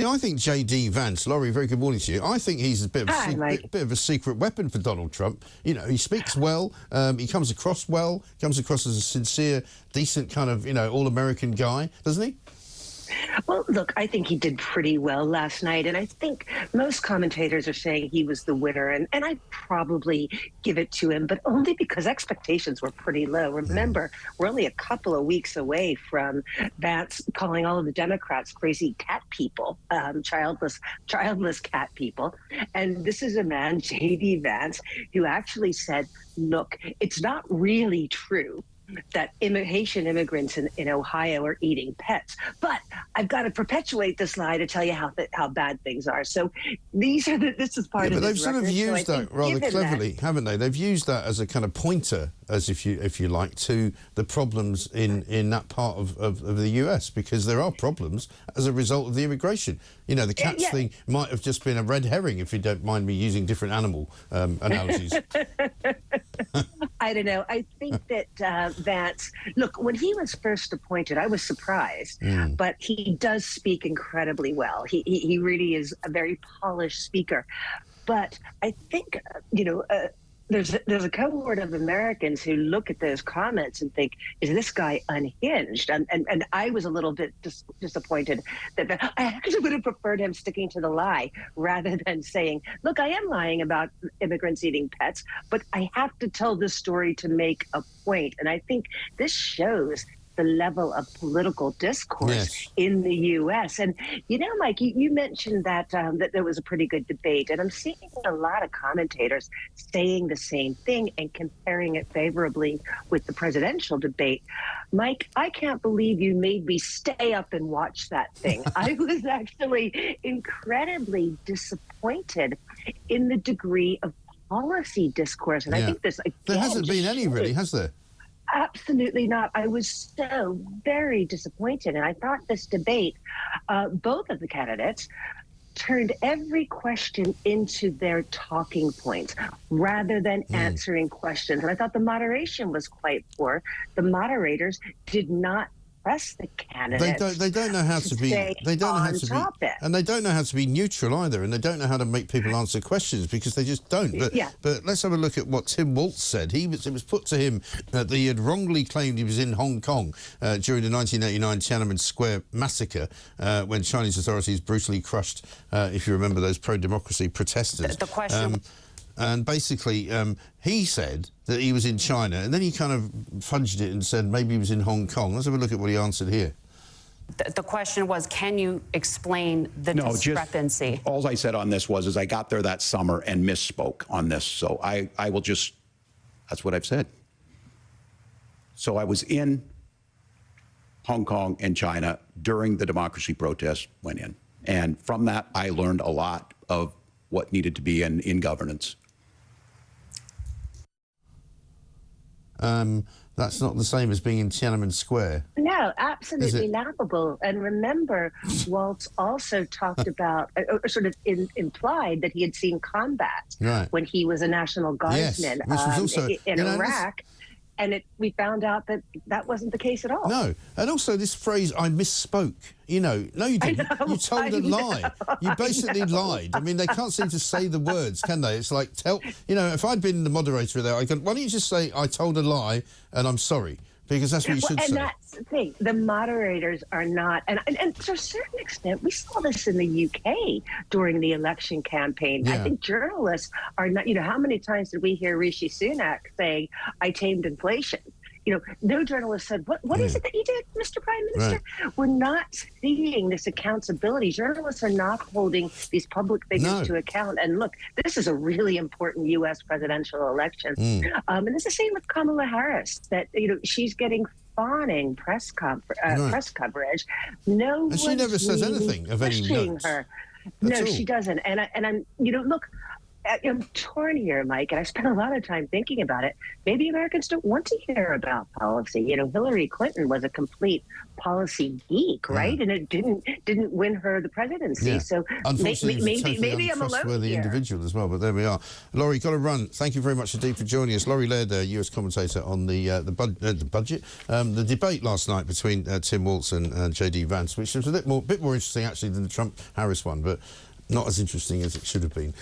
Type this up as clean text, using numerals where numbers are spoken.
See, I think JD Vance, Laurie, very good morning to you. I think he's a bit of a secret weapon for Donald Trump. You know, he speaks well, he comes across well, comes across as a sincere, decent kind of, you know, all-American guy, doesn't he? Well, look, I think he did pretty well last night, and I think most commentators are saying he was the winner, and I'd probably give it to him, but only because expectations were pretty low. Remember, we're only a couple of weeks away from Vance calling all of the Democrats crazy cat people, childless cat people, and this is a man, JD Vance, who actually said, look, it's not really true that Haitian immigrants in Ohio are eating pets, but I've got to perpetuate this lie to tell you how bad things are. So this is part of. But they've sort of used that rather cleverly, haven't they? They've used that as a kind of pointer, as if you like, to the problems in that part of the US, because there are problems as a result of the immigration. You know, the cats thing might have just been a red herring, if you don't mind me using different animal analogies. I don't know. I think that Vance, look, when he was first appointed, I was surprised, but he does speak incredibly well. He really is a very polished speaker. But I think, you know, there's a cohort of Americans who look at those comments and think, is this guy unhinged? And I was a little bit disappointed that I actually would have preferred him sticking to the lie rather than saying, look, I am lying about immigrants eating pets, but I have to tell this story to make a point. And I think this shows the level of political discourse in the U.S. And, you know, Mike, you mentioned that there was a pretty good debate, and I'm seeing a lot of commentators saying the same thing and comparing it favorably with the presidential debate. Mike, I can't believe you made me stay up and watch that thing. I was actually incredibly disappointed in the degree of policy discourse, and I think this, again, there hasn't been any, really, has there? Absolutely not. I was so very disappointed. And I thought this debate, both of the candidates turned every question into their talking points rather than answering questions. And I thought the moderation was quite poor. The moderators did not press the candidates. They don't know how to be. They don't know how to be, and they don't know how to be neutral either. And they don't know how to make people answer questions because they just don't. But let's have a look at what Tim Waltz said. It was put to him that he had wrongly claimed he was in Hong Kong during the 1989 Tiananmen Square massacre, when Chinese authorities brutally crushed, if you remember, those pro-democracy protesters. The question. And basically, he said that he was in China, and then he kind of fudged it and said maybe he was in Hong Kong. Let's have a look at what he answered here. The question was, can you explain the discrepancy? All I said on this was I got there that summer and misspoke on this. So I will just, that's what I've said. So I was in Hong Kong and China during the democracy protests went in. And from that, I learned a lot of what needed to be in governance. That's not the same as being in Tiananmen Square. No, absolutely laughable. And remember, Waltz also talked about, or sort of implied that he had seen combat when he was a National Guardsman in Iraq. And we found out that that wasn't the case at all. No. And also this phrase, I misspoke. You know, no, you didn't. You told a lie. You basically lied. I mean, they can't seem to say the words, can they? It's like, you know, if I'd been the moderator there, I could, why don't you just say, I told a lie and I'm sorry? Because that's what you should say. And that's the thing. The moderators are not, and to a certain extent, we saw this in the UK during the election campaign. I think journalists are not, you know, how many times did we hear Rishi Sunak saying, I tamed inflation? You know, no journalist said, what is it that you did, Mr. Prime Minister? We're not seeing this accountability. Journalists are not holding these public figures to account. And look, this is a really important U.S. presidential election. And it's the same with Kamala Harris, that, you know, she's getting fawning press coverage. No, and she never says anything of any note. No, she doesn't. And I'm, you know, look, I'm torn here, Mike, and I spent a lot of time thinking about it. Maybe Americans don't want to hear about policy. You know, Hillary Clinton was a complete policy geek, right? And it didn't win her the presidency. So unfortunately, maybe I'm alone here. Individual as well, but there we are. Laurie, got to run. Thank you very much indeed for joining us. Laurie Laird, US commentator on the budget, the debate last night between Tim Waltz and JD Vance, which was a bit more interesting actually than the Trump-Harris one, but not as interesting as it should have been.